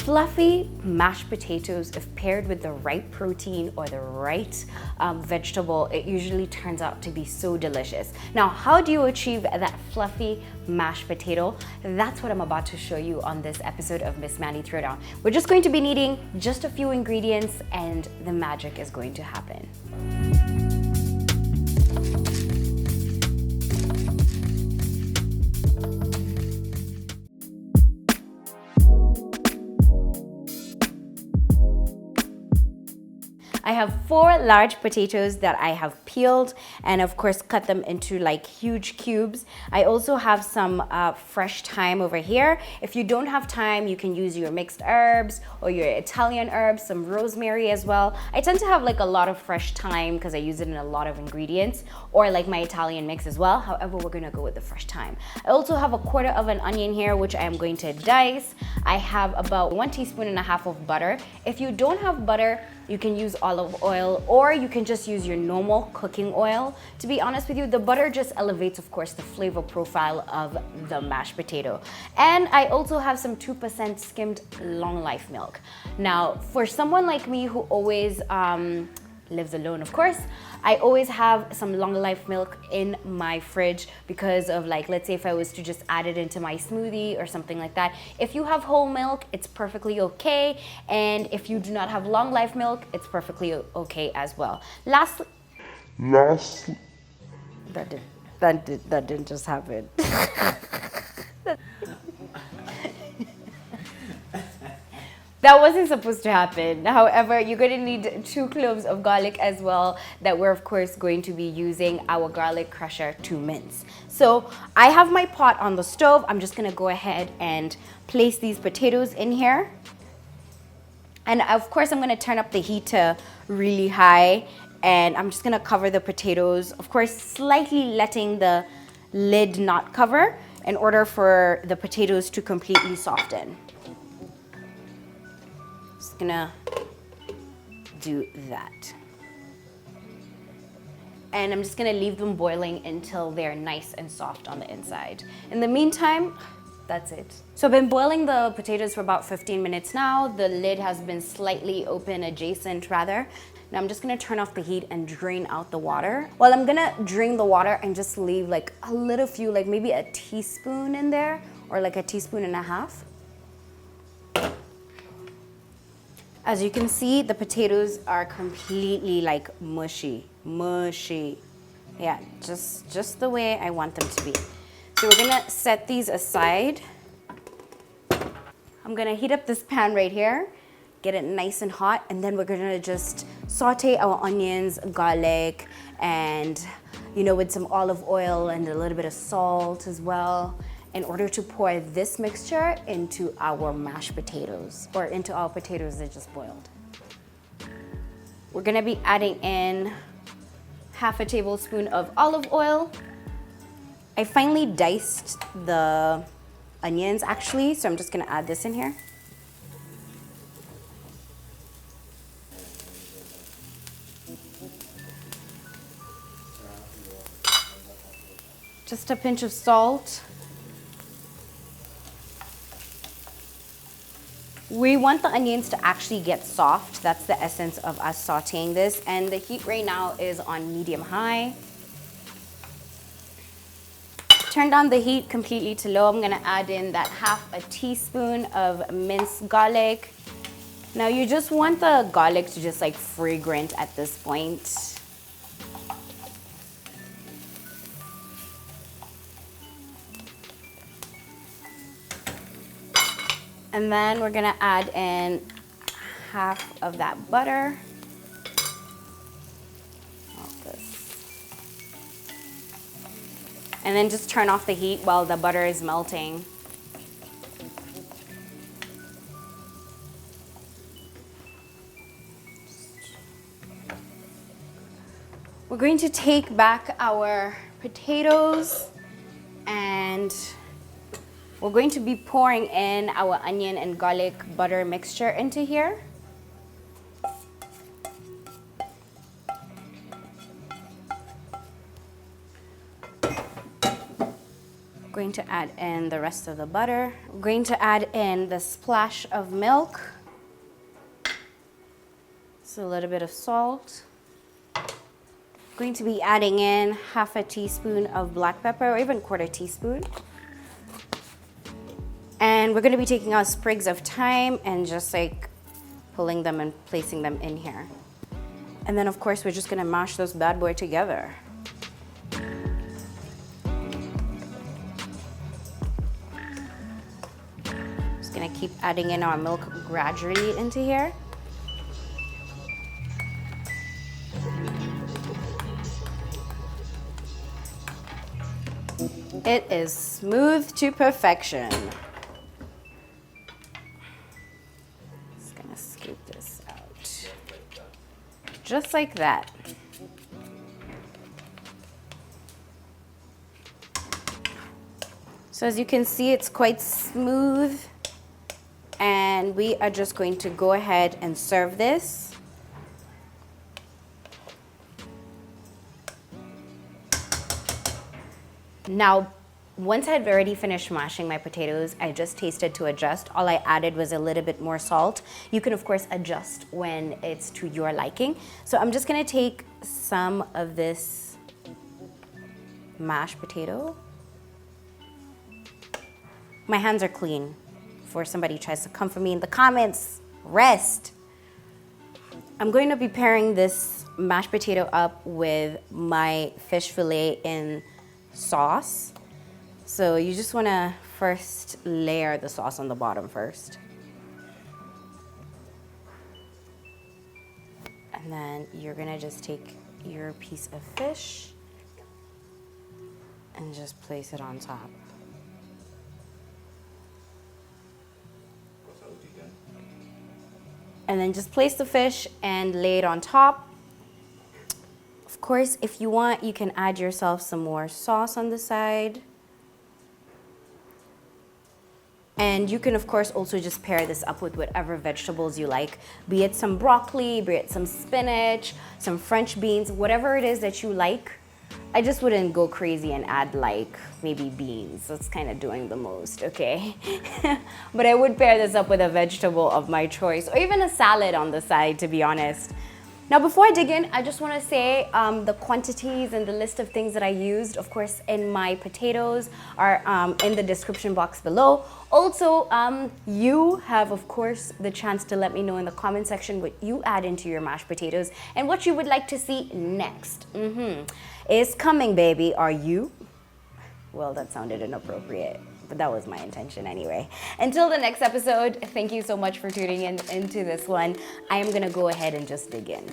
Fluffy mashed potatoes, if paired with the right protein or the right vegetable, it usually turns out to be so delicious. Now, how do you achieve that fluffy mashed potato? That's what I'm about to show you on this episode of Miss Mandi Throwdown. We're just going to be needing just a few ingredients and the magic is going to happen. I have 4 large potatoes that I have peeled and of course cut them into like huge cubes. I also have some fresh thyme over here. If you don't have thyme, you can use your mixed herbs or your Italian herbs, some rosemary as well. I tend to have like a lot of fresh thyme because I use it in a lot of ingredients, or like my Italian mix as well. However, we're gonna go with the fresh thyme. I also have a 1/4 of an onion here, which I am going to dice. I have about 1.5 teaspoons of butter. If you don't have butter, you can use olive oil, or you can just use your normal cooking oil. To be honest with you, the butter just elevates, of course, the flavor profile of the mashed potato. And I also have some 2% skimmed long life milk. Now, for someone like me who always lives alone, of course, I always have some long life milk in my fridge because of, like, let's say if I was to just add it into my smoothie or something like that. If you have whole milk, it's perfectly okay. And if you do not have long life milk, it's perfectly okay as well. Lastly, that didn't just happen. That wasn't supposed to happen. However, you're going to need 2 cloves of garlic as well that we're of course going to be using our garlic crusher to mince. So I have my pot on the stove. I'm just going to go ahead and place these potatoes in here. And of course, I'm going to turn up the heat to really high. And I'm just going to cover the potatoes, of course, slightly letting the lid not cover in order for the potatoes to completely soften. Just gonna do that. And I'm just gonna leave them boiling until they're nice and soft on the inside. In the meantime, that's it. So I've been boiling the potatoes for about 15 minutes now. The lid has been slightly open, adjacent rather. Now I'm just gonna turn off the heat and drain out the water. Well, I'm gonna drain the water and just leave like a little few, like maybe a teaspoon in there, or like a 1.5 teaspoons. As you can see, the potatoes are completely like mushy. Yeah, just the way I want them to be. So we're gonna set these aside. I'm gonna heat up this pan right here, get it nice and hot, and then we're gonna just saute our onions, garlic, and with some olive oil and a little bit of salt as well, in order to pour this mixture into our mashed potatoes, or into our potatoes that just boiled. We're gonna be adding in 1/2 tablespoon of olive oil. I finely diced the onions actually, so I'm just gonna add this in here. Just a pinch of salt. We want the onions to actually get soft. That's the essence of us sauteing this. And the heat right now is on medium-high. Turn down the heat completely to low. I'm gonna add in that 1/2 teaspoon of minced garlic. Now you just want the garlic to just like fragrant at this point. And then we're gonna add in 1/2 of that butter. And then just turn off the heat while the butter is melting. We're going to take back our potatoes and we're going to be pouring in our onion and garlic butter mixture into here. going to add in the rest of the butter. I'm going to add in the splash of milk. So a little bit of salt. I'm going to be adding in half a teaspoon of black pepper, or even quarter teaspoon. And we're going to be taking out sprigs of thyme and just like pulling them and placing them in here. And then of course we're just going to mash those bad boy together. Just going to keep adding in our milk gradually into here. It is smooth to perfection. Just gonna scoop this out. Just like that. So as you can see, it's quite smooth. And we are just going to go ahead and serve this. Now, once I had already finished mashing my potatoes, I just tasted to adjust. All I added was a little bit more salt. You can of course adjust when it's to your liking. So I'm just gonna take some of this mashed potato. My hands are clean before somebody tries to come for me in the comments. Rest. I'm going to be pairing this mashed potato up with my fish fillet in sauce. So you just want to first layer the sauce on the bottom first. And then you're going to just take your piece of fish and just place it on top. And then just place the fish and lay it on top. Of course, if you want, you can add yourself some more sauce on the side. And you can, of course, also just pair this up with whatever vegetables you like, be it some broccoli, be it some spinach, some French beans, whatever it is that you like. I just wouldn't go crazy and add like maybe beans. That's kind of doing the most, okay? But I would pair this up with a vegetable of my choice, or even a salad on the side, to be honest. Now, before I dig in, I just want to say the quantities and the list of things that I used, of course, in my potatoes are in the description box below. Also, you have, of course, the chance to let me know in the comment section what you add into your mashed potatoes and what you would like to see next. It's coming, baby. Are you? Well, that sounded inappropriate, but that was my intention anyway. Until the next episode, thank you so much for tuning in into this one. I am gonna go ahead and just dig in.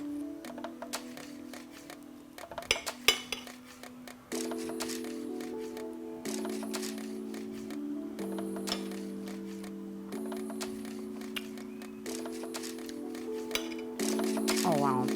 Oh, wow.